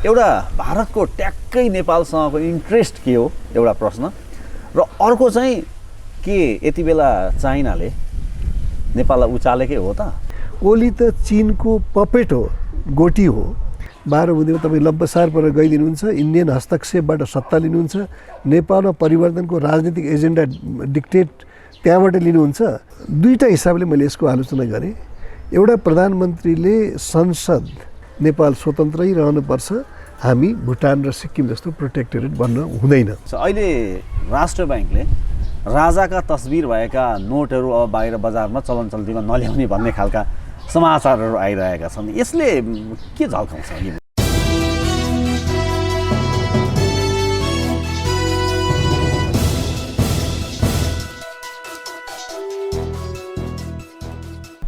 एउटा भारतको ट्याक्कै नेपालसँगको इन्ट्रेस्ट के हो एउटा प्रश्न र अर्को चाहिँ के यति बेला चाइनाले नेपाललाई उचालेकै हो त? ओली त चीनको पपेट हो, गोटी हो। 12 बुँदेमा तपाईँ लम्बसार पर गइदिनुहुन्छ, इन्डियन हस्तक्षेपबाट सत्ता लिनुहुन्छ, नेपालमा परिवर्तनको राजनीतिक एजेन्डा डिक्टेट त्यहाँबाट लिनुहुन्छ। दुईटा हिसाबले मैले यसको आलोचना गरेँ। एउटा, प्रधानमन्त्रीले संसद नेपाल स्वतन्त्रै रहनुपर्छ, हामी भुटान र सिक्किम जस्तो प्रोटेक्टोरेट बन्न हुँदैन। अहिले राष्ट्र ब्याङ्कले राजाका तस्बिर भएका नोटहरू अब बाहिर बजारमा चलन चल्तीमा नल्याउने भन्ने खालका समाचारहरू आइरहेका छन्। यसले के झल्काउँछ?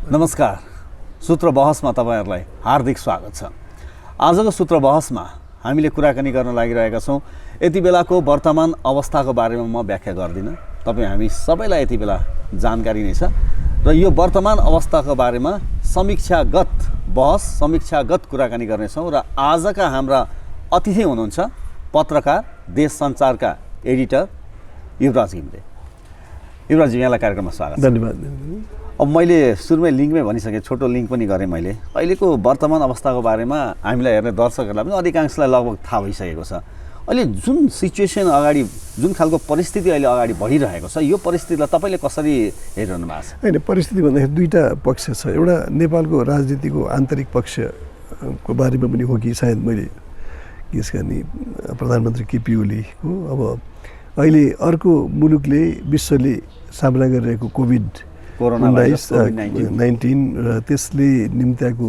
नमस्कार, सूत्र बहसमा तपाईँहरूलाई हार्दिक स्वागत छ। आजको सूत्र बहसमा हामीले कुराकानी गर्न लागिरहेका छौँ। यति बेलाको वर्तमान अवस्थाको बारेमा म व्याख्या गर्दिनँ, तपाईँ हामी सबैलाई यति बेला जानकारी नै छ र यो वर्तमान अवस्थाको बारेमा समीक्षागत बहस, समीक्षागत कुराकानी गर्नेछौँ। र आजका हाम्रा अतिथि हुनुहुन्छ पत्रकार, देश सञ्चारका एडिटर युवराज घिमिरे। युवराज, यहाँलाई कार्यक्रममा स्वागत छ। धन्यवाद। अब मैले सुरुमै लिङ्कमै भनिसकेँ, छोटो लिङ्क पनि गरेँ मैले। अहिलेको वर्तमान अवस्थाको बारेमा हामीलाई हेर्ने दर्शकहरूलाई पनि अधिकांशलाई लगभग थाहा भइसकेको छ। अहिले जुन सिचुएसन अगाडि, जुन खालको परिस्थिति अहिले अगाडि बढिरहेको छ, यो परिस्थितिलाई तपाईँले कसरी हेरिरहनु भएको छ? होइन, परिस्थिति भन्दाखेरि दुईवटा पक्ष छ। एउटा नेपालको राजनीतिको आन्तरिक पक्षको बारेमा पनि हो कि सायद मैले गेस गर्ने, प्रधानमन्त्री केपी ओलीको। अब अहिले अर्को मुलुकले, विश्वले सामना गरिरहेको कोभिड-19 र त्यसले निम्त्याएको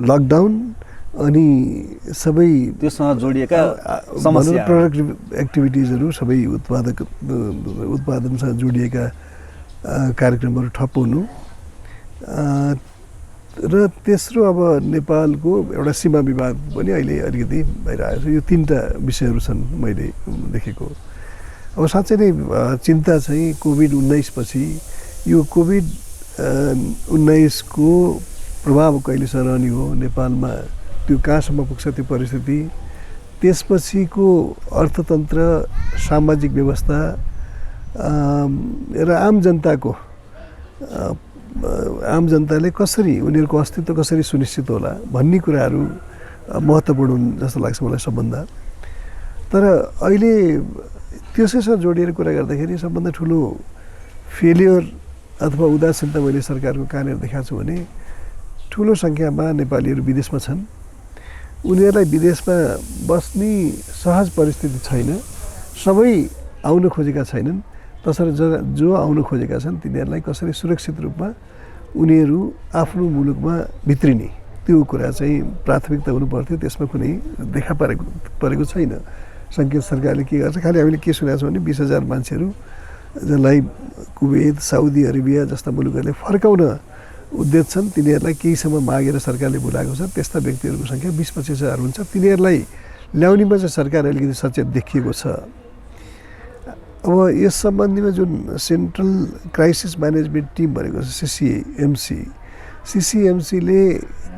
लकडाउन अनि सबै त्योसँग जोडिएका समस्या, प्रोडक्टिभ एक्टिभिटिजहरू, सबै उत्पादनसँग जोडिएका कार्यक्रमहरू ठप्प हुनु र तेस्रो अब नेपालको एउटा सीमा विवाद पनि अहिले अलिकति भइरहेको छ। यो तीनटा विषयहरू छन् मैले देखेको। अब साँच्चै नै चिन्ता चाहिँ कोभिड-19 पछि यो कोभिड-19 को प्रभाव कहिलेसम्म रहने हो नेपालमा, त्यो कहाँसम्म पुग्छ त्यो परिस्थिति, त्यसपछिको अर्थतन्त्र, सामाजिक व्यवस्था र आम जनताले कसरी, उनीहरूको अस्तित्व कसरी सुनिश्चित होला भन्ने कुराहरू महत्त्वपूर्ण हुन् जस्तो लाग्छ मलाई सबभन्दा। तर अहिले त्यसैसँग जोडिएर कुरा गर्दाखेरि सबभन्दा ठुलो फेलियर अथवा उदासीनता मैले सरकारको कहाँनिर देखाएको छु भने, ठुलो सङ्ख्यामा नेपालीहरू विदेशमा छन्। उनीहरूलाई विदेशमा बस्ने सहज परिस्थिति छैन, सबै आउन खोजेका छैनन्। तसर्थ जो आउन खोजेका छन् तिनीहरूलाई कसरी सुरक्षित रूपमा उनीहरू आफ्नो मुलुकमा भित्रिने, त्यो कुरा चाहिँ प्राथमिकता हुनुपर्थ्यो। त्यसमा कुनै देखा परेको छैन। सङ्केत सरकारले के गर्छ, खालि हामीले के सुनेको छौँ भने 20,000 मान्छेहरू जसलाई कुवेत, साउदी अरेबिया जस्ता मुलुकहरूले फर्काउन उद्देश्य छन्, तिनीहरूलाई केही समय मागेर सरकारले बोलाएको छ। त्यस्ता व्यक्तिहरूको सङ्ख्या 20-25 हजार हुन्छ। तिनीहरूलाई ल्याउनेमा चाहिँ सरकार अलिकति सचेत देखिएको छ। अब यस सम्बन्धीमा जुन सेन्ट्रल क्राइसिस म्यानेजमेन्ट टिम भनेको छ सिसिएमसीले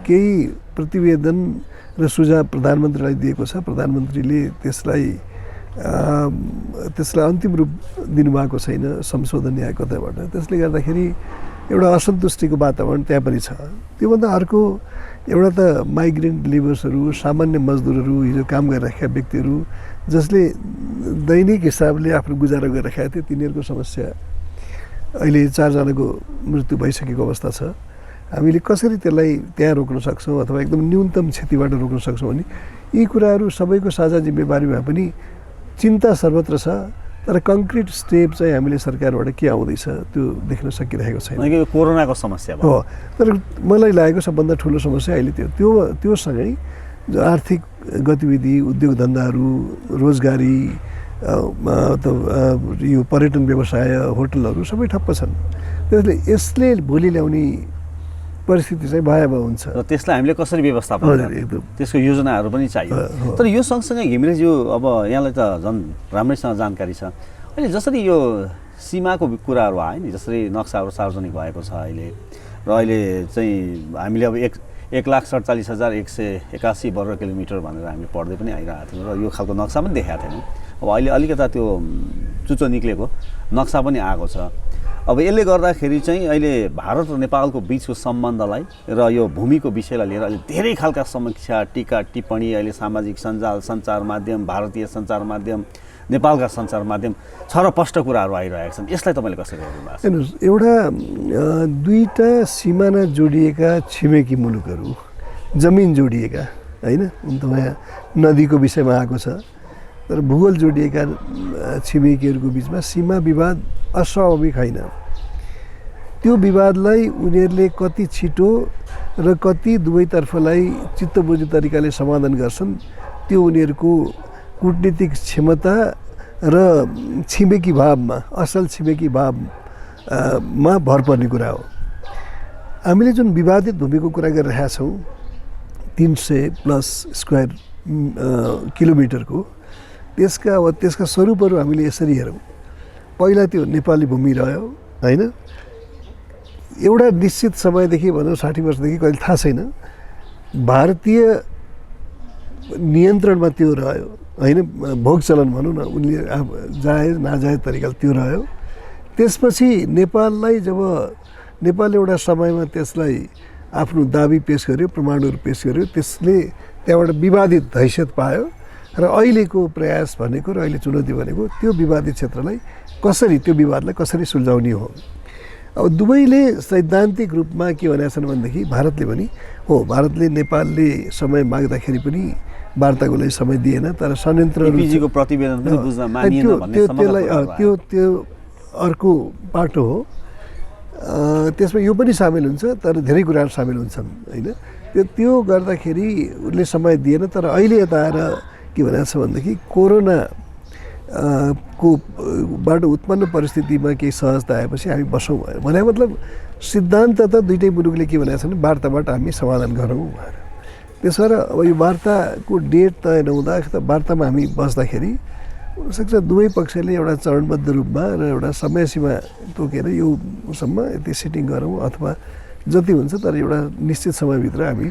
केही प्रतिवेदन र सुझाव प्रधानमन्त्रीलाई दिएको छ। प्रधानमन्त्रीले त्यसलाई अन्तिम रूप दिनुभएको छैन, संशोधन या कतैबाट। त्यसले गर्दाखेरि एउटा असन्तुष्टिको वातावरण त्यहाँ पनि छ। त्योभन्दा अर्को एउटा त माइग्रेन्ट लेबर्सहरू, सामान्य मजदुरहरू, हिजो काम गरिरहेका व्यक्तिहरू जसले दैनिक हिसाबले आफ्नो गुजारा गरिरहेका थिए, तिनीहरूको समस्या अहिले 4 जनाको मृत्यु भइसकेको अवस्था छ। हामीले कसरी त्यसलाई त्यहाँ रोक्न सक्छौँ अथवा एकदम न्यूनतम क्षतिबाट रोक्न सक्छौँ भने यी कुराहरू सबैको साझा जिम्मेवारीमा पनि चिन्ता सर्वत्र छ। तर कङ्क्रिट स्टेप चाहिँ हामीले सरकारबाट के आउँदैछ त्यो देख्न सकिरहेको छैन। कोरोनाको समस्या हो, तर मलाई लागेको सबभन्दा ठुलो समस्या अहिले त्योसँगै जो आर्थिक गतिविधि, उद्योग धन्दाहरू, रोजगारी, यो पर्यटन व्यवसाय, होटलहरू सबै ठप्प छन्। त्यसले यसले भोलि ल्याउने परिस्थिति चाहिँ भयावह हुन्छ र त्यसलाई हामीले कसरी व्यवस्थापन गर्ने, त्यसको योजनाहरू पनि चाहियो। तर यो सँगसँगै घिमिरेज्यू, अब यहाँलाई त झन् राम्रैसँग जानकारी छ। अहिले जसरी यो सीमाको कुराहरू आयो नि, जसरी नक्साहरू सार्वजनिक भएको छ अहिले, र अहिले चाहिँ हामीले अब 1,47,181 वर्ग किलोमिटर भनेर हामी पढ्दै पनि आइरहेको थियौँ र यो खालको नक्सा पनि देखाएको थिएनौँ। अब अहिले अलिकता त्यो चुचो निक्लेको नक्सा पनि आएको छ। अब यसले गर्दाखेरि चाहिँ अहिले भारत र नेपालको बिचको सम्बन्धलाई र यो भूमिको विषयलाई लिएर अहिले धेरै खालका समीक्षा, टीका टिप्पणी अहिले सामाजिक सञ्जाल, सञ्चार माध्यम, भारतीय सञ्चार माध्यम, नेपालका सञ्चार माध्यम छरपष्ट कुराहरू आइरहेका छन्। यसलाई तपाईँले कसरी हेर्नु भएको छ? हेर्नुहोस्, एउटा दुईटा सिमाना जोडिएका छिमेकी मुलुकहरू, जमिन जोडिएका होइन, तपाईँ नदीको विषयमा आएको छ, तर भूगोल जोडिएका छिमेकीहरूको बिचमा सीमा विवाद अस्वाभाविक होइन। त्यो विवादलाई उनीहरूले कति छिटो र कति दुवैतर्फलाई चित्त बुझ्ने तरिकाले समाधान गर्छन्, त्यो उनीहरूको कूटनीतिक क्षमता र छिमेकी भावमा, असल छिमेकी भावमा भर पर्ने कुरा हो। हामीले जुन विवादित भूमिको कुरा गरिरहेका छौँ 300+ स्क्वायर किलोमिटरको, त्यसका स्वरूपहरू हामीले यसरी हेरौँ। पहिला त्यो नेपाली भूमि रह्यो होइन, एउटा निश्चित समयदेखि भनौँ 60 वर्षदेखि कहिले थाहा छैन, भारतीय नियन्त्रणमा त्यो रह्यो होइन, भोग चलन भनौँ न, उनले जायज नाजायज तरिकाले त्यो रह्यो। त्यसपछि नेपाललाई जब नेपालले एउटा समयमा त्यसलाई आफ्नो दाबी पेश गर्यो, प्रमाणहरू पेश गर्यो, त्यसले त्यहाँबाट विवादित हैसियत पायो र अहिलेको प्रयास भनेको र अहिले चुनौती भनेको त्यो विवादित क्षेत्रलाई कसरी, त्यो विवादलाई कसरी सुल्झाउने हो। अब दुवैले सैद्धान्तिक रूपमा के भनेका छन् भनेदेखि भारतले पनि हो, भारतले नेपालले समय माग्दाखेरि पनि वार्ताको लागि समय दिएन, तर संयन्त्रहरूको प्रतिवेदन पनि बुझ्न मानिएन भन्ने त्यो अर्को पाटो हो। त्यसमा यो पनि सामेल हुन्छ, तर धेरै कुराहरू सामेल हुन्छन् होइन। त्यो गर्दाखेरि उसले समय दिएन, तर अहिले यता आएर के भनेको छ भनेदेखि कोरोना को बाट उत्पन्न परिस्थितिमा केही सहजता आएपछि हामी बसौँ भने, मतलब सिद्धान्त त दुइटै मुलुकले के भनेको छ भने वार्ताबाट हामी समाधान गरौँ भनेर। त्यसो भएर अब यो वार्ताको डेट तय नहुँदा वार्तामा हामी बस्दाखेरि हुनसक्छ दुवै पक्षले एउटा चरणबद्ध रूपमा र एउटा समय सीमा तोकेर यो सम्म यति सिटिङ गरौँ अथवा जति हुन्छ, तर एउटा निश्चित समयभित्र हामी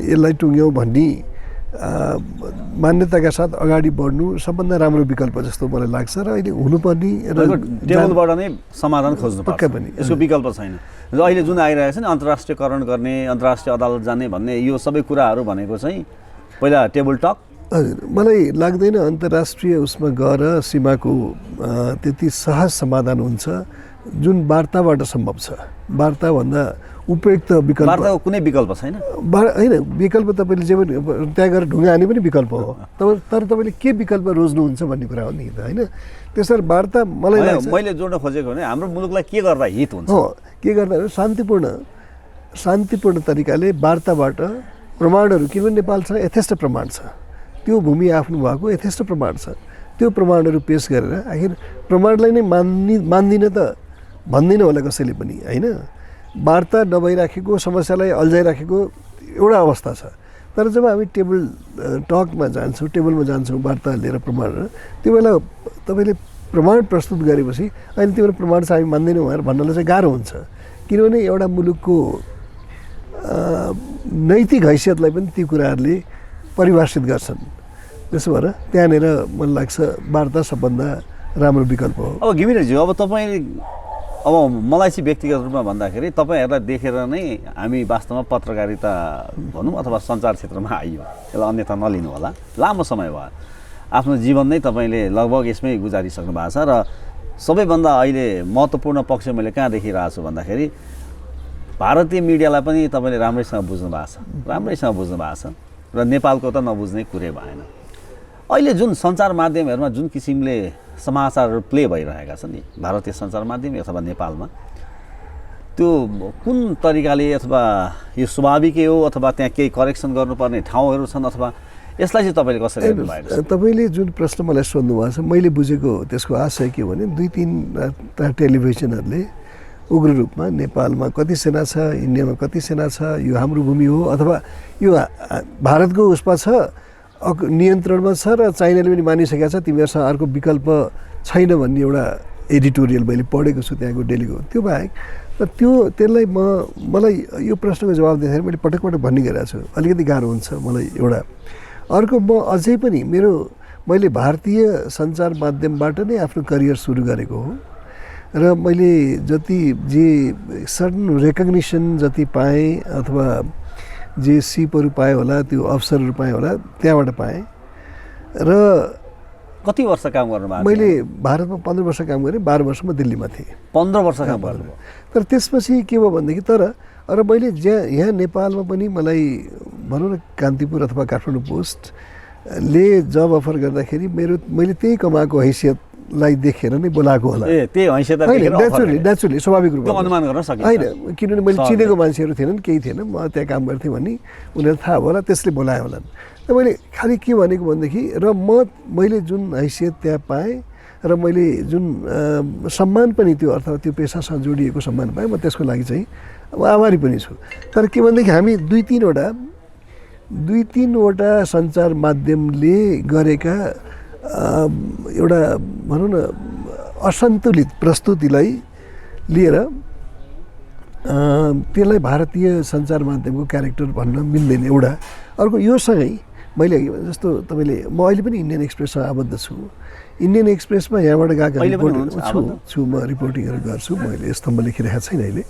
यसलाई टुङ्ग्यौँ भन्ने मान्यताका साथ अगाडि बढ्नु सबभन्दा राम्रो विकल्प जस्तो मलाई लाग्छ। र अहिले हुनुपर्ने र टेबलबाट नै समाधान खोज्नु पक्का पनि यसको विकल्प छैन। र अहिले जुन आइरहेको छ नि अन्तर्राष्ट्रियकरण गर्ने, अन्तर्राष्ट्रिय अदालत जाने भन्ने यो सबै कुराहरू भनेको चाहिँ पहिला टेबल टक। हजुर, मलाई लाग्दैन अन्तर्राष्ट्रिय उसमा गएर सीमाको त्यति सहज समाधान हुन्छ जुन वार्ताबाट सम्भव छ। वार्ताभन्दा उपयुक्त विकल्प, वार्ताको कुनै विकल्प छैन होइन। विकल्प तपाईँले जे पनि त्यहाँ गएर ढुङ्गा हान्ने पनि विकल्प हो, तर तपाईँले के विकल्प रोज्नुहुन्छ भन्ने कुरा हो नि त होइन। त्यसरी वार्ता मलाई लाग्छ, मैले जोड्न खोजेको भने हाम्रो मुलुकलाई के गर्दा हित हुन्छ, हो के गर्दा शान्तिपूर्ण तरिकाले वार्ताबाट प्रमाणहरू, किनभने नेपालसँग यथेष्ट प्रमाण छ, त्यो भूमि आफ्नो भएको यथेष्ट प्रमाण छ, त्यो प्रमाणहरू पेश गरेर आखिर प्रमाणलाई नै मान्दिनँ त भन्दैन होला कसैले पनि होइन। वार्ता नभइराखेको, समस्यालाई अल्झाइराखेको एउटा अवस्था छ। तर जब हामी टेबलमा जान्छौँ वार्ता लिएर प्रमाण, त्यो बेला तपाईँले प्रमाण प्रस्तुत गरेपछि अहिले त्यो बेला प्रमाण चाहिँ हामी मान्दैनौँ भनेर भन्नलाई चाहिँ गाह्रो हुन्छ, किनभने एउटा मुलुकको नैतिक हैसियतलाई पनि ती कुराहरूले परिभाषित गर्छन्। त्यसो भएर त्यहाँनिर मलाई लाग्छ वार्ता सबभन्दा राम्रो विकल्प हो। अब घिमिरेज्यू, अब मलाई चाहिँ व्यक्तिगत रूपमा भन्दाखेरि तपाईँहरूलाई देखेर नै हामी वास्तवमा पत्रकारिता भनौँ अथवा सञ्चार क्षेत्रमा आइयो, यसलाई अन्यथा नलिनु होला। लामो समय भयो, आफ्नो जीवन नै तपाईँले लगभग यसमै गुजारिसक्नु भएको छ। र सबैभन्दा अहिले महत्त्वपूर्ण पक्ष मैले कहाँ देखिरहेको छु भन्दाखेरि भारतीय मिडियालाई पनि तपाईँले राम्रैसँग बुझ्नु भएको छ र नेपालको त नबुझ्ने कुरै भएन। अहिले जुन सञ्चार माध्यमहरूमा जुन किसिमले समाचारहरू प्ले भइरहेका छन् नि भारतीय सञ्चार माध्यम अथवा नेपालमा, त्यो कुन तरिकाले, अथवा यो स्वाभाविकै हो अथवा त्यहाँ केही करेक्सन गर्नुपर्ने ठाउँहरू छन्, अथवा यसलाई चाहिँ तपाईँले कसरी हेर्नु भएको छ? तपाईँले जुन प्रश्न मलाई सोध्नु भएको छ, मैले बुझेको त्यसको आशय के हो भने 2-3 टेलिभिजनहरूले उग्र रूपमा नेपालमा कति सेना छ, इन्डियामा कति सेना छ, यो हाम्रो भूमि हो अथवा यो भारतको उसमा छ, नियन्त्रणमा छ र चाइनाले पनि मानिसकेका छ, तिमीहरूसँग अर्को विकल्प छैन भन्ने एउटा एडिटोरियल मैले पढेको छु त्यहाँको डेलीको। त्यो बाहेक तर त्यसलाई मलाई यो प्रश्नको जवाब दिँदाखेरि मैले पटक पटक भन्ने गरिरहेको छु, अलिकति गाह्रो हुन्छ मलाई एउटा। अर्को, म अझै पनि मैले भारतीय सञ्चार माध्यमबाट नै आफ्नो करियर सुरु गरेको हो र मैले जे सर्टन रेकग्निसन जति पाएँ अथवा जे सिपहरू पाएँ होला, त्यो अवसरहरू पाएँ होला, त्यहाँबाट पाएँ। र कति वर्ष काम गर्नुभएको? मैले भारतमा 15 वर्ष काम गरेँ, 12 वर्षमा दिल्लीमा थिएँ। 15 वर्ष काम गर्नुभयो। तर त्यसपछि के भयो भनेदेखि र मैले यहाँ नेपालमा पनि मलाई भनौँ न कान्तिपुर अथवा काठमाडौँ पोस्टले जब अफर गर्दाखेरि मैले त्यही कमाएको हैसियतलाई देखेर नै बोलाएको होला। त्यही हैसियत नेचुरली स्वाभाविक रूपमा अनुमान गर्न सकिन्छ। होइन, किनभने मैले चिनेको मान्छेहरू थिएनन्, केही थिएन, म त्यहाँ काम गर्थेँ भन्ने उनीहरू थाहा होला, त्यसले बोलायो होला। र मैले खालि के भनेको भनेदेखि मैले जुन हैसियत त्यहाँ पाएँ र मैले जुन सम्मान पनि त्यो अर्थात् त्यो पेसासँग जोडिएको सम्मान पाएँ, म त्यसको लागि चाहिँ अब आभारी पनि छु। तर के भनेदेखि हामी दुई तिनवटा सञ्चार माध्यमले गरेका एउटा भनौँ न असन्तुलित प्रस्तुतिलाई लिएर त्यसलाई भारतीय सञ्चार माध्यमको क्यारेक्टर भन्न मिल्दैन एउटा। अर्को, यो सँगै मैले जस्तो तपाईँले, म अहिले पनि इन्डियन एक्सप्रेससँग आबद्ध छु। इन्डियन एक्सप्रेसमा यहाँबाट गएका रिपोर्टर छु, म रिपोर्टिङहरू गर्छु, मैले स्तम्भ लेखिरहेको छैन अहिले।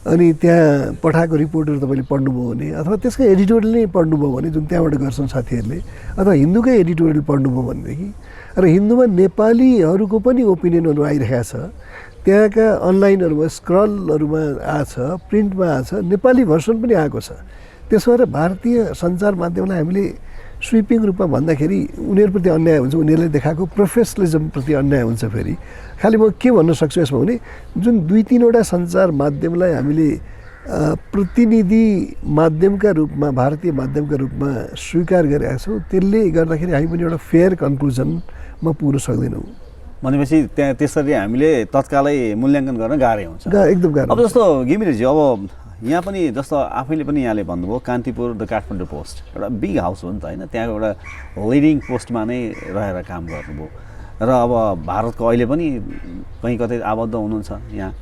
अनि त्यहाँ पठाएको रिपोर्टहरू तपाईँले पढ्नुभयो भने अथवा त्यसकै एडिटोरियल नै पढ्नुभयो भने, जुन त्यहाँबाट गर्छन् साथीहरूले, अथवा हिन्दूकै एडिटोरियल पढ्नुभयो भनेदेखि, र हिन्दूमा नेपालीहरूको पनि ओपिनियनहरू आइरहेको छ, त्यहाँका अनलाइनहरूमा स्क्रलहरूमा आछ, प्रिन्टमा आछ, नेपाली भर्सन पनि आएको छ। त्यसो भएर भारतीय सञ्चार माध्यमलाई हामीले स्विपिङ रूपमा भन्दाखेरि उनीहरूप्रति अन्याय हुन्छ, उनीहरूले देखाएको प्रोफेसनलिजमप्रति अन्याय हुन्छ। फेरि खालि म के भन्न सक्छु यसमा भने, जुन 2-3वटा सञ्चार माध्यमलाई हामीले प्रतिनिधि माध्यमका रूपमा, भारतीय माध्यमका रूपमा स्वीकार गरेका छौँ, त्यसले गर्दाखेरि हामी पनि एउटा फेयर कन्क्लुजनमा पुग्न सक्दैनौँ। भनेपछि त्यहाँ त्यसरी हामीले तत्कालै मूल्याङ्कन गर्न गाह्रै हुन्छ, एकदम गाह्रो। अब जस्तो घिमिरेजी, अब यहाँ पनि जस्तो आफैले पनि यहाँले भन्नुभयो, कान्तिपुर द काठमाडौँ पोस्ट एउटा बिग हाउस हो नि त होइन, त्यहाँको एउटा लिडिङ पोस्टमा नै रहेर काम गर्नुभयो र अब भारतको अहिले पनि कहीँ कतै आबद्ध हुनुहुन्छ यहाँ।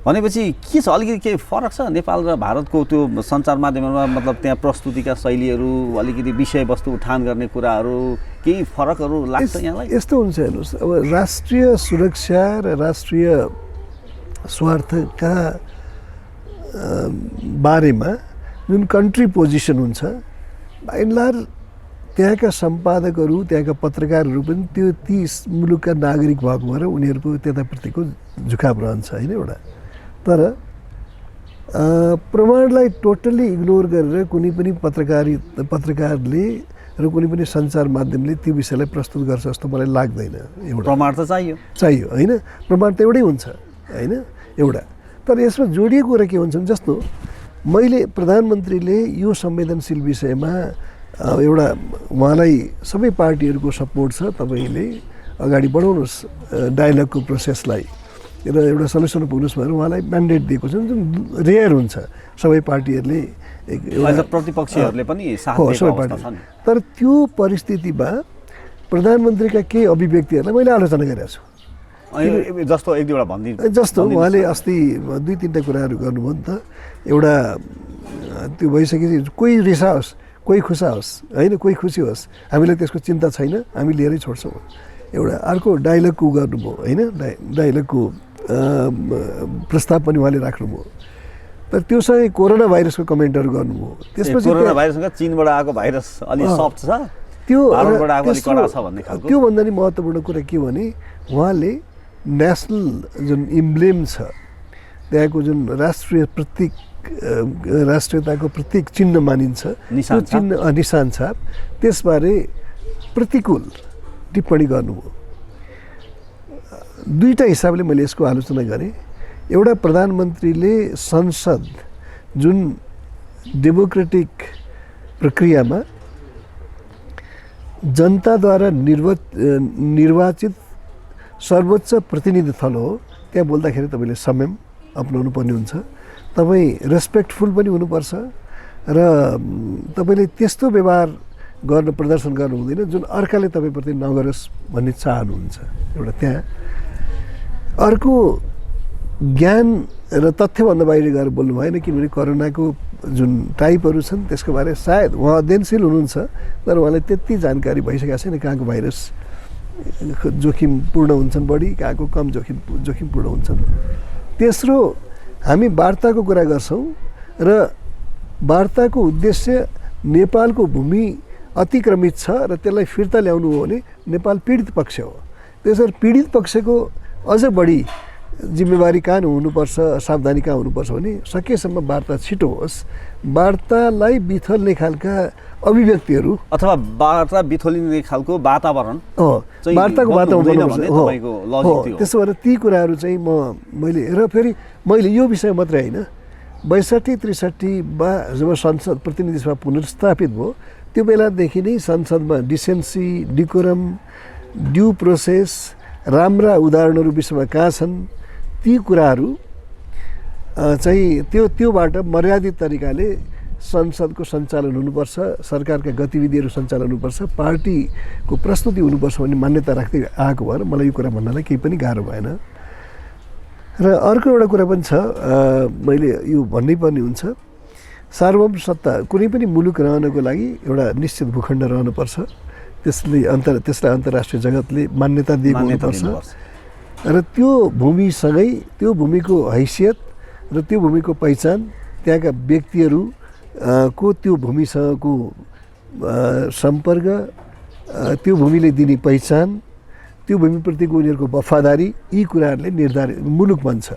भनेपछि के छ, अलिकति केही फरक छ नेपाल र भारतको त्यो सञ्चार माध्यममा? मतलब त्यहाँ प्रस्तुतिका शैलीहरू, अलिकति विषयवस्तु उठान गर्ने कुराहरू, केही फरकहरू लाग्छ यहाँलाई? यस्तो हुन्छ, हेर्नुहोस्, अब राष्ट्रिय सुरक्षा र राष्ट्रिय स्वार्थका बारेमा जुन कन्ट्री पोजिसन हुन्छ, बाइ एन्ड लार्ज त्यहाँका सम्पादकहरू, त्यहाँका पत्रकारहरू पनि ती मुलुकका नागरिक भएको भएर उनीहरूको त्यताप्रतिको झुकाव रहन्छ होइन एउटा। तर प्रमाणलाई टोटल्ली इग्नोर गरेर कुनै पनि पत्रकारले र कुनै पनि सञ्चार माध्यमले त्यो विषयलाई प्रस्तुत गर्छ जस्तो मलाई लाग्दैन। एउटा प्रमाण त चाहियो होइन, प्रमाण त एउटै हुन्छ होइन एउटा। तर यसमा जोडिएको कुरा के हुन्छ, जस्तो मैले प्रधानमन्त्रीले यो संवेदनशील विषयमा एउटा उहाँलाई सबै पार्टीहरूको सपोर्ट छ, तपाईँले अगाडि बढाउनुहोस् डायलगको प्रोसेसलाई र एउटा सल्युसन पुग्नुहोस् भनेर उहाँलाई म्यान्डेट दिएको छ, जुन रेयर हुन्छ। सबै पार्टीहरूले, प्रतिपक्षीहरूले पनि साथ दिएको अवस्था छ नि। तर त्यो परिस्थितिमा प्रधानमन्त्रीका केही अभिव्यक्तिहरूलाई मैले आलोचना गरेको छु। जस्तो एक दुईवटा भनिदिनु। जस्तो उहाँले अस्ति 2-3टा कुराहरू गर्नुभयो नि त। एउटा त्यो भइसकेपछि कोही रिसाओस्, कोही खुसा होस् होइन, कोही खुसी होस्, हामीलाई त्यसको चिन्ता छैन, हामी लिएरै छोड्छौँ एउटा। अर्को डायलगको गर्नुभयो होइन, डायलगको प्रस्ताव पनि उहाँले राख्नुभयो। तर त्योसँगै कोरोना भाइरसको कमेन्टहरू गर्नुभयो। त्यसपछि कोरोना भाइरससँग चीनबाट आएको भाइरस अलि सफ्ट छ, भारतबाट आएको अलि कडा छ भन्ने खालको। त्योभन्दा नि महत्त्वपूर्ण कुरा के भने, उहाँले नेसनल जुन इम्ब्लेम छ, त्यहाँको जुन राष्ट्रिय प्रतीक, राष्ट्रियताको प्रतीक चिन्ह मानिन्छ, त्यो चिन्ह निशान छाप, त्यसबारे प्रतिकूल टिप्पणी गर्नुभयो। दुईटा हिसाबले मैले यसको आलोचना गरेँ। एउटा, प्रधानमन्त्रीले संसद जुन डेमोक्रेटिक प्रक्रियामा जनताद्वारा निर्वाचित सर्वोच्च प्रतिनिधि थल हो, त्यहाँ बोल्दाखेरि तपाईँले संयम अपनाउनु पर्ने हुन्छ, तपाईँ रेस्पेक्टफुल पनि हुनुपर्छ र तपाईँले त्यस्तो व्यवहार प्रदर्शन गर्नु हुँदैन जुन अर्काले तपाईँप्रति नगरोस् भन्ने चाहनुहुन्छ एउटा त्यहाँ। अर्को, ज्ञान र तथ्यभन्दा बाहिर गएर बोल्नु भएन, किनभने कोरोनाको जुन टाइपहरू छन् त्यसको बारे सायद उहाँ अध्ययनशील हुनुहुन्छ, तर उहाँलाई त्यति जानकारी भइसकेको छैन कहाँको भाइरस जोखिमपूर्ण हुन्छन् बढी, कहाँको कम जोखिमपूर्ण हुन्छन्। तेस्रो, हामी वार्ताको कुरा गर्छौँ र वार्ताको उद्देश्य नेपालको भूमि अतिक्रमित छ र त्यसलाई फिर्ता ल्याउनु हो भने नेपाल पीडित पक्ष हो। त्यसरी पीडित पक्षको अझ बढी जिम्मेवारी कहाँ हुनुपर्छ, सावधानी कहाँ हुनुपर्छ भने सकेसम्म वार्ता छिटो होस्, वार्तालाई बिथोल्ने खालका अभिव्यक्तिहरू अथवा वार्ता बिथोलिने खालको वातावरण वार्ताको वातावरण हो। त्यसो भएर ती कुराहरू चाहिँ मैले र फेरि मैले यो विषय मात्रै होइन, 62-63 जब संसद प्रतिनिधि सभा पुनर्स्थापित भयो त्यो बेलादेखि नै संसदमा डिसेन्सी, डिकोरम, ड्यू प्रोसेस, राम्रा उदाहरणहरू विषयमा कहाँ छन् ती कुराहरू चाहिँ त्योबाट मर्यादित तरिकाले संसदको सञ्चालन हुनुपर्छ, सरकारका गतिविधिहरू सञ्चालन हुनुपर्छ, पार्टीको प्रस्तुति हुनुपर्छ भन्ने मान्यता राख्दै आएको भएर मलाई यो कुरा भन्नलाई केही पनि गाह्रो भएन। र अर्को एउटा कुरा पनि छ, मैले यो भन्नै पर्ने हुन्छ, सार्वभौम सत्ता कुनै पनि मुलुक रहनको लागि एउटा निश्चित भूखण्ड रहनुपर्छ, त्यसलाई अन्तर्राष्ट्रिय जगतले मान्यता दिएको हुनुपर्छ र त्यो भूमिसँगै त्यो भूमिको हैसियत र त्यो भूमिको पहिचान, त्यहाँका व्यक्तिहरू को त्यो भूमिसँगको सम्पर्क, त्यो भूमिले दिने पहिचान, त्यो भूमिप्रतिको उनीहरूको वफादारी, यी कुराहरूले निर्धारित मुलुक बन्छ।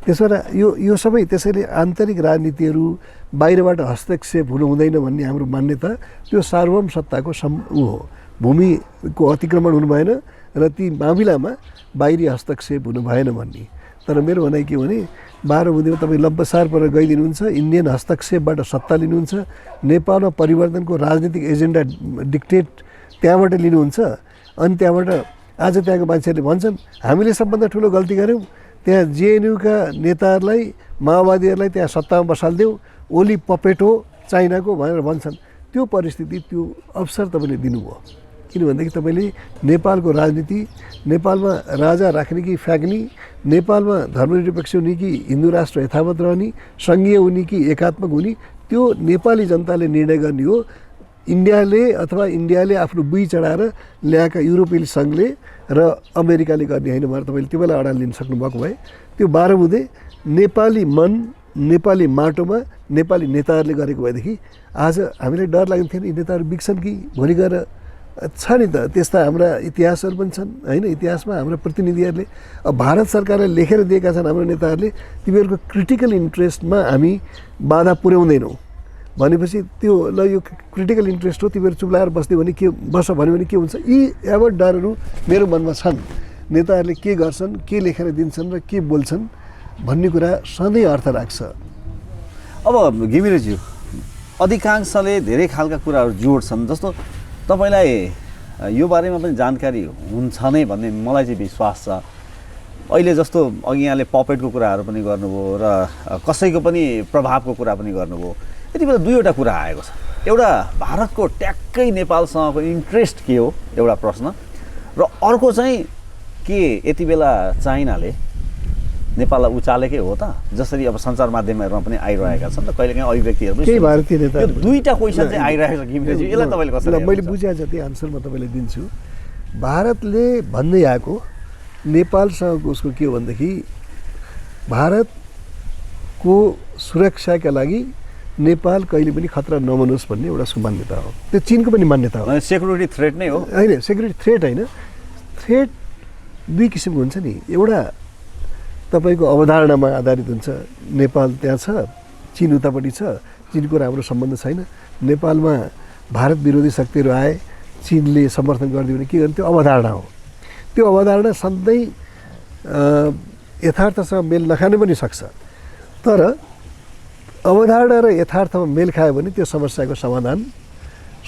त्यसो भएर यो सबै त्यसैले आन्तरिक राजनीतिहरू बाहिरबाट हस्तक्षेप हुनु हुँदैन भन्ने हाम्रो मान्यता त्यो सार्वभौम सत्ताको हो। भूमिको अतिक्रमण हुनु भएन र ती मामिलामा बाहिरी हस्तक्षेप हुनु भएन भन्ने। तर मेरो भनाइ के भने 12 बुँदेमा तपाईँ लम्बसार पर गइदिनुहुन्छ, इन्डियन हस्तक्षेपबाट सत्ता लिनुहुन्छ, नेपालमा परिवर्तनको राजनीतिक एजेन्डा डिक्टेट त्यहाँबाट लिनुहुन्छ, अनि त्यहाँबाट आज त्यहाँको मान्छेहरूले भन्छन् हामीले सबभन्दा ठुलो गल्ती गऱ्यौँ, त्यहाँ जेएनयूका नेताहरूलाई, माओवादीहरूलाई त्यहाँ सत्तामा बसालिदिउँ, ओली पपेट हो चाइनाको भनेर भन्छन्। त्यो परिस्थिति, त्यो अवसर तपाईँले दिनुभयो, किनभनेदेखि तपाईँले नेपालको राजनीति, नेपालमा राजा राख्ने कि फ्याँक्ने, नेपालमा धर्मनिरपेक्ष हुने कि हिन्दू राष्ट्र यथावत रहने, सङ्घीय हुने कि एकात्मक हुने, त्यो नेपाली जनताले निर्णय गर्ने हो। इन्डियाले अथवा इन्डियाले आफ्नो बुई चढाएर ल्याएका युरोपेली सङ्घले र अमेरिकाले गर्ने होइन भनेर तपाईँले त्यो बेला अडान लिन सक्नुभएको भए त्यो 12 बुँदे नेपाली मन, नेपाली माटोमा नेपाली नेताहरूले गरेको भएदेखि आज हामीलाई डर लाग्ने थिएन यी नेताहरू बिग्छन् कि भोलि गएर छ नि त। त्यस्ता हाम्रा इतिहासहरू पनि छन् होइन, इतिहासमा हाम्रा प्रतिनिधिहरूले भारत सरकारले लेखेर दिएका छन् हाम्रो नेताहरूले, तिमीहरूको क्रिटिकल इन्ट्रेस्टमा हामी बाधा पुर्याउँदैनौँ भनेपछि त्यो ल यो क्रिटिकल इन्ट्रेस्ट हो, तिमीहरू चुप्लाएर बस्दै भने के भन्यो भने के हुन्छ, यी एभर डरहरू मेरो मनमा छन्। नेताहरूले के गर्छन्, के लेखेर दिन्छन् र के बोल्छन् भन्ने कुरा सधैँ अर्थ राख्छ। अब घिमिरेज्यू, अधिकांशले धेरै खालका कुराहरू जोड्छन्, जस्तो तपाईँलाई यो बारेमा पनि जानकारी हुन्छ नै भन्ने मलाई चाहिँ विश्वास छ। अहिले जस्तो अघि यहाँले पपेटको कुराहरू पनि गर्नुभयो र कसैको पनि प्रभावको कुरा पनि गर्नुभयो, यति बेला दुईवटा कुरा आएको छ। एउटा भारतको ट्याक्कै नेपालसँगको इन्ट्रेस्ट के हो एउटा प्रश्न, र अर्को चाहिँ के यति बेला चाइनाले नेपाललाई उचालेकै हो त, जसरी अब सञ्चार माध्यमहरूमा पनि आइरहेका छन् र कहिलेकाहीँ अभिव्यक्तिहरू पनि केही भारतीय नेताहरू दुईटा क्वेसन चाहिँ आइरहेको छ घिमिरेज्यू, यसलाई तपाईँले कसरी? मैले बुझे जति आन्सर म तपाईँलाई दिन्छु। भारतले भन्दै आएको नेपालसँगको उसको के हो भनेदेखि भारतको सुरक्षाका लागि नेपाल कहिले पनि खतरा नबनोस् भन्ने एउटा उसको मान्यता हो। त्यो चीनको पनि मान्यता हो। सेक्युरिटी थ्रेट नै हो होइन, सेक्युरिटी थ्रेट होइन, थ्रेट दुई किसिमको हुन्छ नि। एउटा तपाईँको अवधारणामा आधारित हुन्छ, नेपाल त्यहाँ छ, चीन उतापट्टि छ, चीनको राम्रो सम्बन्ध छैन, नेपालमा भारत विरोधी शक्तिहरू आए, चीनले समर्थन गरिदियो भने के गर्ने, त्यो अवधारणा हो। त्यो अवधारणा सधैँ यथार्थसँग मेल नखानु पनि सक्छ, तर अवधारणा र यथार्थमा मेल खायो भने त्यो समस्याको समाधान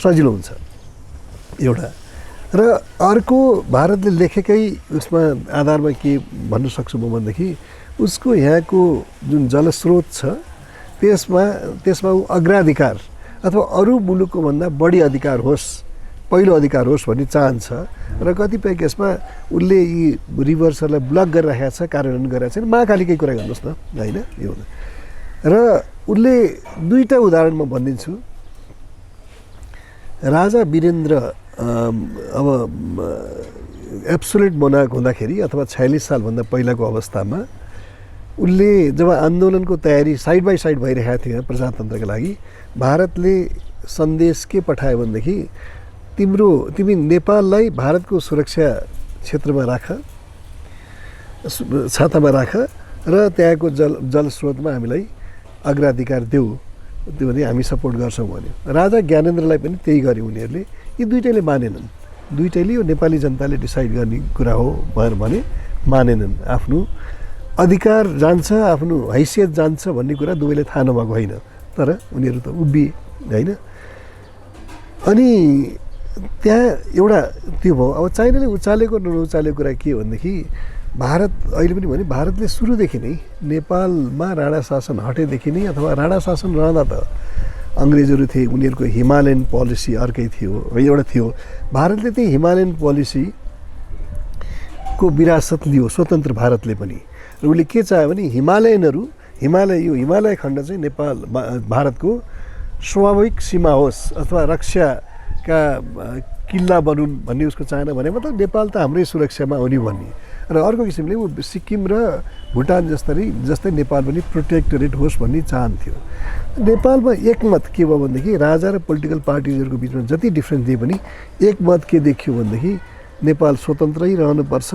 सजिलो हुन्छ एउटा। र अर्को भारतले लेखेकै उसमा आधारमा के भन्न सक्छु म भनेदेखि उसको यहाँको जुन जलस्रोत छ त्यसमा ऊ अग्राधिकार अथवा अरू मुलुकको भन्दा बढी अधिकार होस् पहिलो अधिकार होस् भन्ने चाहन्छ र कतिपय केसमा उसले यी रिभर्सहरूलाई ब्लक गरिराखेको छ, कार्यान्वयन गरिरहेको छैन। महाकालीकै कुरा गर्नुहोस् न, होइन यो र उसले दुईवटा उदाहरण म भनिदिन्छु। राजा वीरेन्द्र अब एब्सोल्युट मोनार्क हुँदाखेरि अथवा 46 सालभन्दा पहिलाको अवस्थामा उसले जब आन्दोलनको तयारी साइड बाई साइड भइरहेको थियो प्रजातन्त्रका लागि, भारतले सन्देश के पठायो भनेदेखि तिमी नेपाललाई भारतको सुरक्षा क्षेत्रमा राख, छातामा राख र त्यहाँको जलस्रोतमा हामीलाई अग्राधिकार देऊ, त्यो भने हामी सपोर्ट गर्छौँ भन्यो। राजा ज्ञानेन्द्रलाई पनि त्यही गरे उनीहरूले। यी दुइटैले मानेनन्, दुइटैले यो नेपाली जनताले डिसाइड गर्ने कुरा हो भने मानेनन्। आफ्नो अधिकार जान्छ, आफ्नो हैसियत जान्छ भन्ने कुरा दुवैले थाहा नभएको होइन, तर उनीहरू त उभिए होइन। अनि त्यहाँ एउटा त्यो भयो। अब चाइनाले उचालेको नउचालेको कुरा के भनेदेखि भारत अहिले पनि भने भारतले सुरुदेखि नै नेपालमा राणा शासन हटेदेखि नै अथवा राणा शासन रहँदा त अङ्ग्रेजहरू थिए, उनीहरूको हिमालयन पोलिसी अर्कै थियो, एउटा थियो। भारतले त्यही हिमालयन पोलिसीको विरासत लियो स्वतन्त्र भारतले पनि। र उसले के चाह्यो भने हिमालय खण्ड चाहिँ नेपाल भारतको स्वाभाविक सीमा होस् अथवा रक्षाका किल्ला बनुन् भन्ने उसको चाहना भने मतलब नेपाल त हाम्रै सुरक्षामा आउने भन्ने। र अर्को किसिमले ऊ सिक्किम र भुटान जस्तै नेपाल पनि प्रोटेक्टोरेट होस् भन्ने चाहन्थ्यो। नेपालमा एकमत के भयो भनेदेखि राजा र पोलिटिकल पार्टिजहरूको बिचमा जति डिफ्रेन्स दिए पनि एकमत के देखियो भनेदेखि नेपाल स्वतन्त्रै रहनुपर्छ,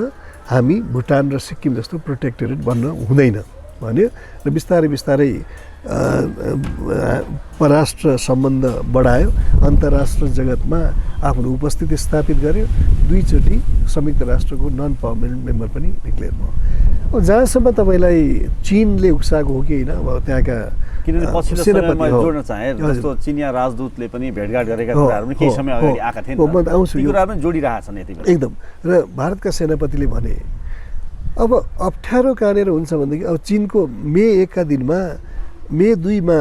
हामी भुटान र सिक्किम जस्तो प्रोटेक्टोरेट बन्न हुँदैन भन्यो। र बिस्तारै बिस्तारै परराष्ट्र सम्बन्ध बढायो, अन्तर्राष्ट्रिय जगतमा आफ्नो उपस्थिति स्थापित गर्यो। दुईचोटि संयुक्त राष्ट्रको नन पर्मानेन्ट मेम्बर पनि डिक्लेयर भयो। अब जहाँसम्म तपाईँलाई चीनले उक्साएको हो कि होइन, अब त्यहाँका किनभने पछिल्लो समयमा जोड्न चाहे जस्तो चिनिया राजदूतले पनि भेटघाट गरेका कुराहरू पनि केही समय अगाडि आएका थिए, म आउँछु, यो कुराहरू पनि जोडिरहेछन् यति बेला एकदम। र भारतका सेनापतिले भने अब अप्ठ्यारो कहाँनिर हुन्छ भनेदेखि अब चीनको मे 2 मा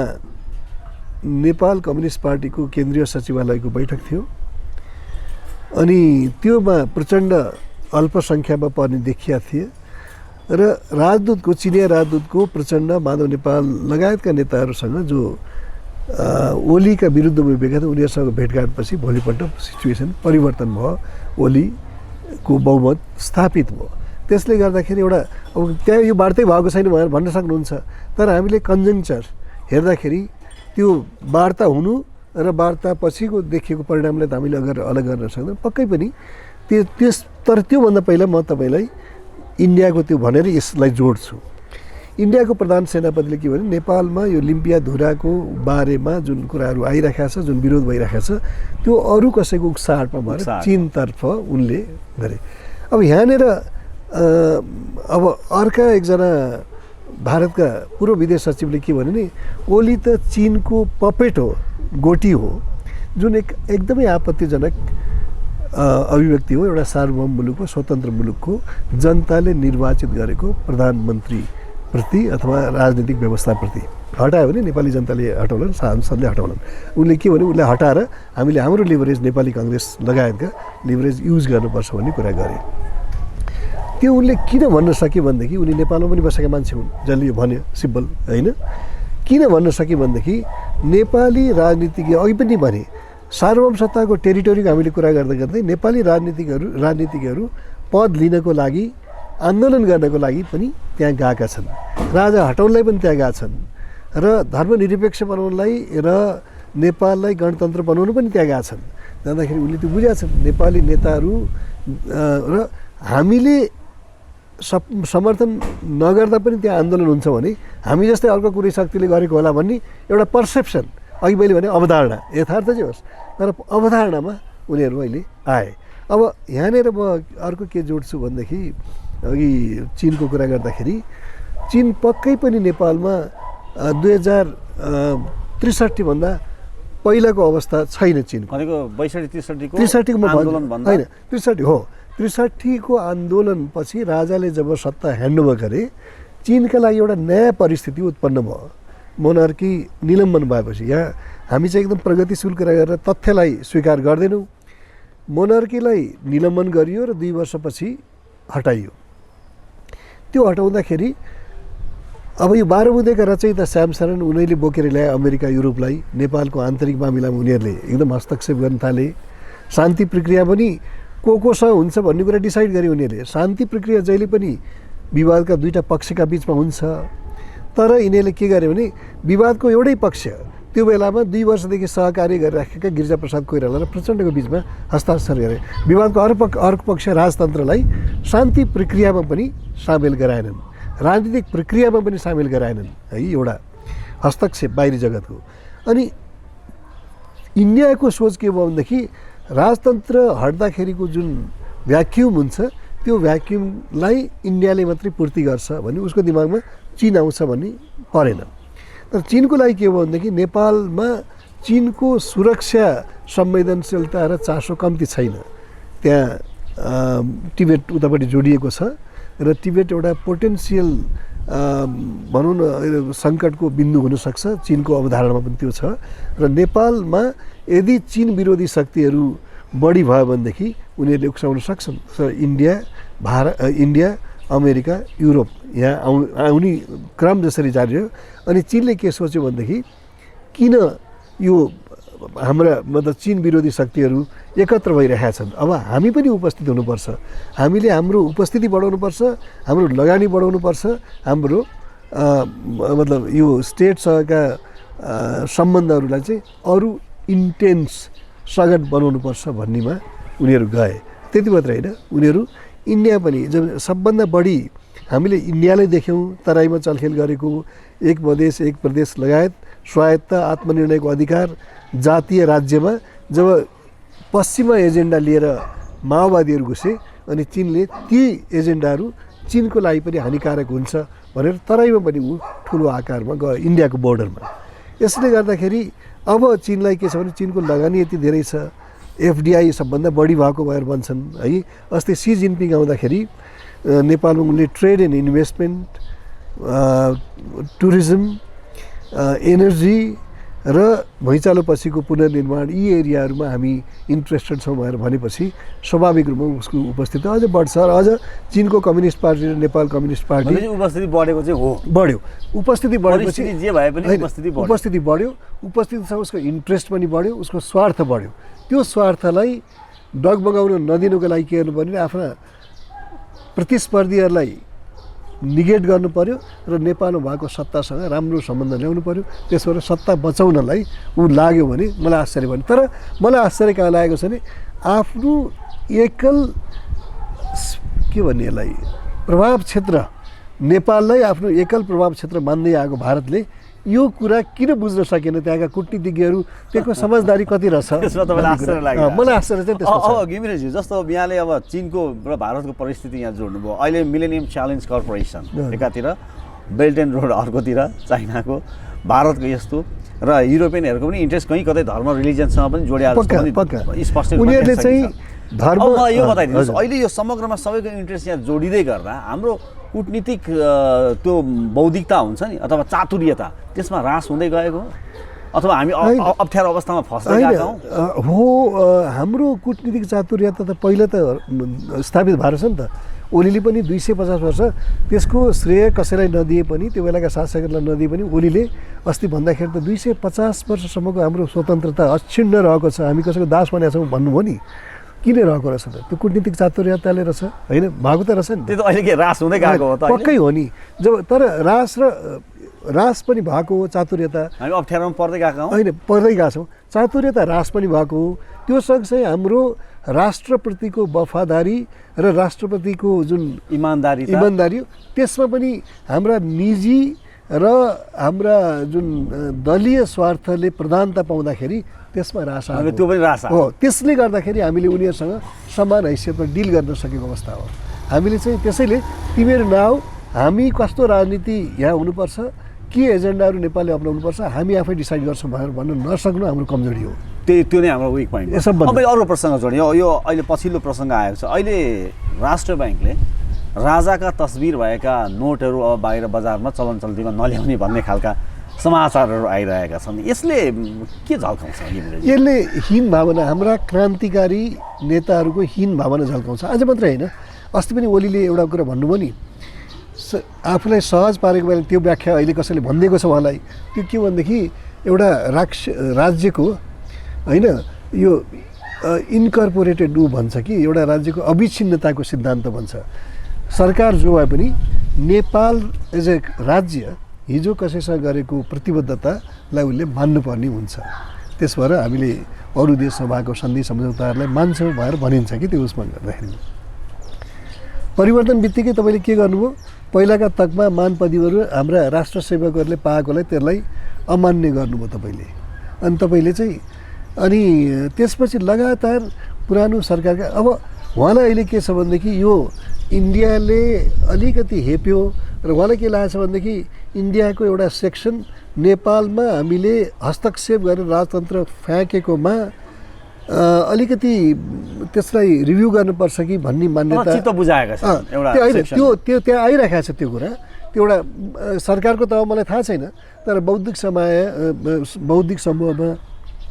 नेपाल कम्युनिस्ट पार्टीको केन्द्रीय सचिवालयको बैठक थियो। अनि त्योमा प्रचण्ड अल्पसङ्ख्यामा पर्ने देखिया थिए र चिनिया राजदूतको प्रचण्ड, माधव नेपाल लगायतका नेताहरूसँग जो ओलीका विरुद्धमा उभिएका थिए उनीहरूसँग भेटघाटपछि भोलिपल्ट सिचुएसन परिवर्तन भयो, ओलीको बहुमत स्थापित भयो। त्यसले गर्दाखेरि एउटा अब त्यहाँ यो वार्तै भएको छैन भनेर भन्न सक्नुहुन्छ, तर हामीले कन्जङ्क्चर हेर्दाखेरि त्यो वार्ता हुनु र वार्ता पछिको देखिएको परिणामलाई त हामीले अलग गर्न सक्दैनौँ पक्कै पनि। तर त्योभन्दा पहिला म तपाईँलाई इन्डियाको त्यो भनेर यसलाई जोड्छु। इन्डियाको प्रधान सेनापतिले के भने नेपालमा यो लिम्पिया धुराको बारेमा जुन कुराहरू आइरहेको छ, जुन विरोध भइरहेको छ, त्यो अरू कसैको उक्साहटमा भएर चीनतर्फ उनले गरे। अब यहाँनिर अब अर्का एकजना भारतका पूर्व विदेश सचिवले के भने नि, ओली त चीनको पपेट हो, गोटी हो, जुन एकदमै आपत्तिजनक अभिव्यक्ति हो। एउटा सार्वभौम मुलुकको, स्वतन्त्र मुलुकको जनताले निर्वाचित गरेको प्रधानमन्त्री प्रति अथवा राजनीतिक व्यवस्थाप्रति हटायो भने नेपाली जनताले हटाउलान्, सांसदले हटाउलान्। उनले के भने उसलाई हटाएर हामीले हाम्रो लिभरेज नेपाली काङ्ग्रेस लगायतका लिभरेज युज गर्नुपर्छ भन्ने कुरा गरे। त्यो उनले किन भन्न सके भनेदेखि उनी नेपालमा पनि बसेका मान्छे हुन्, जसले यो भन्यो सिम्पल होइन। किन भन्न सके भनेदेखि नेपाली राजनीतिज्ञ अघि पनि भने सार्वभौम सत्ताको टेरिटोरीको हामीले कुरा गर्दा गर्दै नेपाली राजनीतिज्ञहरू पद लिनको लागि, आन्दोलन गर्नको लागि पनि त्यहाँ गएका छन्। राजा हटाउनलाई पनि त्यहाँ गएका छन् र धर्मनिरपेक्ष बनाउनलाई र नेपाललाई गणतन्त्र बनाउनु पनि त्यहाँ गएका छन्। जाँदाखेरि उनले त्यो बुझेका छन् नेपाली नेताहरू र हामीले समर्थन नगर्दा पनि त्यहाँ आन्दोलन हुन्छ भने हामी जस्तै अर्को कुनै शक्तिले गरेको होला भन्ने एउटा पर्सेप्सन, अघि मैले भने अवधारणा, यथार्थ चाहिँ होस् तर अवधारणामा उनीहरू अहिले आए। अब यहाँनिर म अर्को के जोड्छु भनेदेखि अघि चीनको कुरा गर्दाखेरि चीन पक्कै पनि नेपालमा 2063 भन्दा पहिलाको अवस्था छैन। चीन भनेको 62-63 को आन्दोलन होइन, 63 हो। 63 को आन्दोलन पछि राजाले जब सत्ता ह्यान्डओभर गरे, चीनका लागि एउटा नयाँ परिस्थिति उत्पन्न भयो। मोनार्की निलम्बन भएपछि यहाँ हामी चाहिँ एकदम प्रगतिशील कुरा गरेर तथ्यलाई स्वीकार गर्दैनौँ मोनार्कीलाई निलम्बन गरियो र 2 वर्षपछि हटाइयो। त्यो हटाउँदाखेरि अब यो 12 बुँदेका रचयिता श्याम शरण उनीहरूले बोकेर ल्याए अमेरिका युरोपलाई। नेपालको आन्तरिक मामिलामा उनीहरूले एकदम हस्तक्षेप गर्न थाले। शान्ति प्रक्रिया पनि कोसँग हुन्छ भन्ने कुरा डिसाइड गरे उनीहरूले। शान्ति प्रक्रिया जहिले पनि विवादका दुईटा पक्षका बिचमा हुन्छ, तर यिनीहरूले के गरे भने विवादको एउटै पक्ष त्यो बेलामा 2 वर्षदेखि सहकार्य गरिराखेका गिरिजाप्रसाद कोइराला र प्रचण्डको बिचमा हस्ताक्षर गरे। विवादको अर्को पक्ष राजतन्त्रलाई शान्ति प्रक्रियामा पनि सामेल गराएनन्, राजनीतिक प्रक्रियामा पनि सामेल गराएनन् है, एउटा हस्तक्षेप बाहिरी जगतको। अनि इन्डियाको सोच के भयो भनेदेखि राजतन्त्र हट्दाखेरिको जुन भ्याक्युम हुन्छ त्यो भ्याक्युमलाई इन्डियाले मात्रै पूर्ति गर्छ भन्ने उसको दिमागमा चीन आउँछ भन्ने परेन। तर चिनको लागि के भयो भनेदेखि नेपालमा चिनको सुरक्षा संवेदनशीलता र चासो कम्ती छैन। त्यहाँ टिबेट उतापट्टि जोडिएको छ र टिबेट एउटा पोटेन्सियल भनौँ न सङ्कटको बिन्दु हुनसक्छ, चिनको अवधारणामा पनि त्यो छ। र नेपालमा यदि चिन विरोधी शक्तिहरू बढी भयो भनेदेखि उनीहरूले उक्साउन सक्छन्। इन्डिया अमेरिका युरोप यहाँ आउने क्रम जसरी जारी रह्यो। अनि चिनले के सोच्यो भनेदेखि किन यो हाम्रा मतलब चिन विरोधी शक्तिहरू एकत्र भइरहेका छन्, अब हामी पनि उपस्थित हुनुपर्छ, हामीले हाम्रो उपस्थिति बढाउनुपर्छ, हाम्रो लगानी बढाउनुपर्छ, हाम्रो मतलब यो स्टेटसँगका सम्बन्धहरूलाई चाहिँ अरू इन्टेन्स सघन बनाउनुपर्छ भन्नेमा उनीहरू गए। त्यति मात्र होइन, उनीहरू इन्डिया पनि जब सबभन्दा बढी हामीले इन्डियालाई देख्यौँ तराईमा चलखेल गरेको एक मधेस एक प्रदेश लगायत स्वायत्त आत्मनिर्णयको अधिकार जातीय राज्यमा जब पश्चिमा एजेन्डा लिएर माओवादीहरू घुसे अनि चिनले ती एजेन्डाहरू चिनको लागि पनि हानिकारक हुन्छ भनेर तराईमा पनि ऊ ठुलो आकारमा गयो इन्डियाको बोर्डरमा। यसले गर्दाखेरि अब चिनलाई के छ भने चिनको लगानी यति धेरै छ, एफडिआई सबभन्दा बढी भएको भएर भन्छन् है। अस्ति सी जिनपिङ आउँदाखेरि नेपालमा उनले trade and investment, tourism, energy र भुइँचालो पछिको पुनर्निर्माण यी एरियाहरूमा हामी इन्ट्रेस्टेड छौँ भनेर भनेपछि स्वाभाविक रूपमा उसको उपस्थिति अझ बढ्छ र अझ चिनको कम्युनिस्ट पार्टी र नेपाल कम्युनिस्ट पार्टी उपस्थिति बढेको चाहिँ हो, बढ्यो। उपस्थिति बढेपछि जे भए पनि उपस्थिति बढ्यो, उपस्थितिसँग उसको इन्ट्रेस्ट पनि बढ्यो, उसको स्वार्थ बढ्यो। त्यो स्वार्थलाई डगमगाउन नदिनुको लागि के गर्नु पर्ने, आफ्ना प्रतिस्पर्धीहरूलाई निगेट गर्नु पर्यो र नेपालमा भएको सत्तासँग राम्रो सम्बन्ध ल्याउनु पर्यो। त्यसबाट सत्ता बचाउनलाई ऊ लाग्यो भने मलाई आश्चर्य भने। तर मलाई आश्चर्य कहाँ लागेको छ भने आफ्नो एकल के भन्ने यसलाई प्रभाव क्षेत्र नेपाललाई आफ्नो एकल प्रभाव क्षेत्र मान्दै आएको भारतले यो कुरा किन बुझ्न सकेन, त्यहाँका कूटनीतिज्ञहरू त्यसको समझदारी कति रहेछ मलाई आश्चर्य चाहिँ त्यसको छ। घिमिरेजी जस्तो यहाँले अब चिनको र भारतको परिस्थिति यहाँ जोड्नुभयो। अहिले मिलेनियम च्यालेन्ज कर्पोरेसन एकातिर, बेल्ट एन्ड रोड अर्कोतिर चाइनाको, भारतको यस्तो र युरोपियनहरूको पनि इन्ट्रेस्ट कहीँ कतै धर्म रिलिजनसँग पनि जोडिएर स्पष्ट उनीहरूले चाहिँ धर्म। यो बताइदिनुहोस्, अहिले यो समग्रमा सबैको इन्ट्रेस्ट यहाँ जोडिँदै गर्दा हाम्रो कूटनीतिक त्यो बौद्धिकता हुन्छ नि अथवा चातुर्यता त्यसमा ह्रास हुँदै गएको अथवा हामी अप्ठ्यारो अवस्थामा फस्दै गएका हो। हाम्रो कूटनीतिक चातुर्यता त पहिला त स्थापित भएको छ नि त। ओलीले पनि 250 वर्ष त्यसको श्रेय कसैलाई नदिए पनि, त्यो बेलाका शासकहरूलाई नदिए पनि ओलीले अस्ति भन्दाखेरि त 250 वर्षसम्मको हाम्रो स्वतन्त्रता अक्षिण्ण रहेको छ, हामी कसैको दास बनेका छौँ भन्नुभयो नि, किन रहेको रहेछ त? त्यो कूटनीतिक चातुर्यताले रहेछ होइन, भएको त रहेछ नि। त्यो त अहिले के ह्रास हुँदै गएको हो त? पक्कै हो नि। जब तर ह्रास पनि भएको हो, चातुर्यता हामी अप्ठ्यारोमा पर्दै गएका हौँ होइन, पर्दै गएका छौँ। चातुर्यता ह्रास पनि भएको हो। त्यो सँगसँगै हाम्रो राष्ट्रप्रतिको वफादारी र राष्ट्रप्रतिको जुन इमान्दारी त्यसमा पनि हाम्रा निजी र हाम्रा जुन दलीय स्वार्थले प्रधानता पाउँदाखेरि त्यसमा ह्रास आयो। त्यो पनि ह्रास हो। त्यसले गर्दाखेरि हामीले उनीहरूसँग समान हैसियतमा डिल गर्न सकेको अवस्था हो। हामीले चाहिँ त्यसैले तिमीहरू नआऊ, हामी कस्तो राजनीति यहाँ हुनुपर्छ, के एजेन्डाहरू नेपालले अपनाउनुपर्छ हामी आफै डिसाइड गर्छौँ भनेर भन्न नसक्नु हाम्रो कमजोरी हो। त्यो नै हाम्रो विक पोइन्ट हो। अब अरू प्रसङ्ग जोड्यो, यो अहिले पछिल्लो प्रसङ्ग आएको छ। अहिले राष्ट्र ब्याङ्कले राजाका तस्बिर भएका नोटहरू अब बाहिर बजारमा चलन चल्तीमा नल्याउने भन्ने खालका समाचारहरू आइरहेका छन्, यसले के झल्काउँछ घिमिरेजी? यसले हीन भावना, हाम्रा क्रान्तिकारी नेताहरूको हीन भावना झल्काउँछ। आज मात्रै होइन, अस्ति पनि ओलीले एउटा कुरा भन्नुभयो नि, आफूलाई सहज पारेको बेला त्यो व्याख्या अहिले कसैले भनिदिएको छ उहाँलाई। त्यो के भनेदेखि एउटा राज्यको होइन, यो इन्कर्पोरेटेड भन्छ कि एउटा राज्यको अविच्छिन्नताको सिद्धान्त भन्छ। सरकार जो भए पनि नेपाल एज ए राज्य हिजो कसैसँग गरेको प्रतिबद्धतालाई उसले मान्नुपर्ने हुन्छ। त्यस भएर हामीले अरू देशमा भएको सन्धि सम्झौताहरूलाई मान्छौँ भनेर भनिन्छ कि त्यो उसमा गर्दाखेरि। परिवर्तन बित्तिकै तपाईँले के गर्नुभयो, पहिलाका तकमा मान पदवीहरू हाम्रा राष्ट्र सेवकहरूले पाएकोलाई त्यसलाई अमान्य गर्नुभयो तपाईँले। अनि तपाईँले चाहिँ अनि त्यसपछि लगातार पुरानो सरकारका अब उहाँलाई अहिले के छ भनेदेखि यो इन्डियाले अलिकति हेप्यो र उहाँलाई के लागेको छ भनेदेखि इन्डियाको एउटा सेक्सन नेपालमा हामीले हस्तक्षेप गरेर राजतन्त्र फ्याँकेकोमा अलिकति त्यसलाई रिभ्यू गर्नुपर्छ कि भन्ने मान्यता चित्त बुझाएका छन् एउटा त्यो त्यहाँ आइरहेको छ। त्यो कुरा त्यो एउटा सरकारको त मलाई थाहा छैन, तर बौद्धिक समूहमा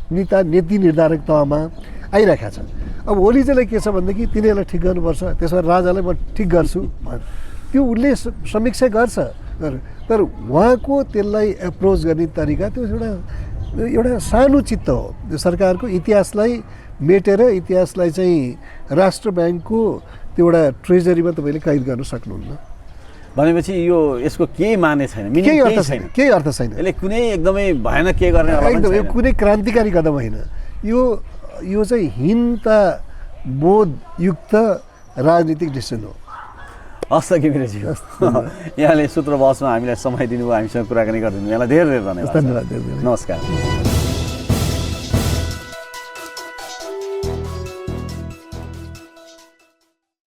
नीति निर्धारक तहमा आइरहेको छ। अब ओली चाहिँ के छ भनेदेखि तिनीहरूलाई ठिक गर्नुपर्छ, त्यसमा राजालाई म ठिक गर्छु त्यो उसले समीक्षा गर्छ, तर उहाँको त्यसलाई एप्रोच गर्ने तरिका त्यो एउटा सानो चित्त हो। सरकारको इतिहासलाई मेटेर इतिहासलाई चाहिँ राष्ट्र ब्याङ्कको त्यो एउटा ट्रेजरीमा तपाईँले कैद गर्न सक्नुहुन्न भनेपछि यो यसको केही माने छैन, केही अर्थ छैन। यसले कुनै एकदमै भयानक के गर्ने एकदम यो कुनै क्रान्तिकारी कदम होइन, यो चाहिँ हीनता बोधयुक्त राजनीतिक डिसिजन हो। हस् त घिमिरेजी, यहाँले सूत्र बहसमा हामीलाई समय दिनुभयो, हामीसँग कुराकानी गरिदिनु, यहाँलाई धेरै धेरै धन्यवाद। धन्यवाद। नमस्कार।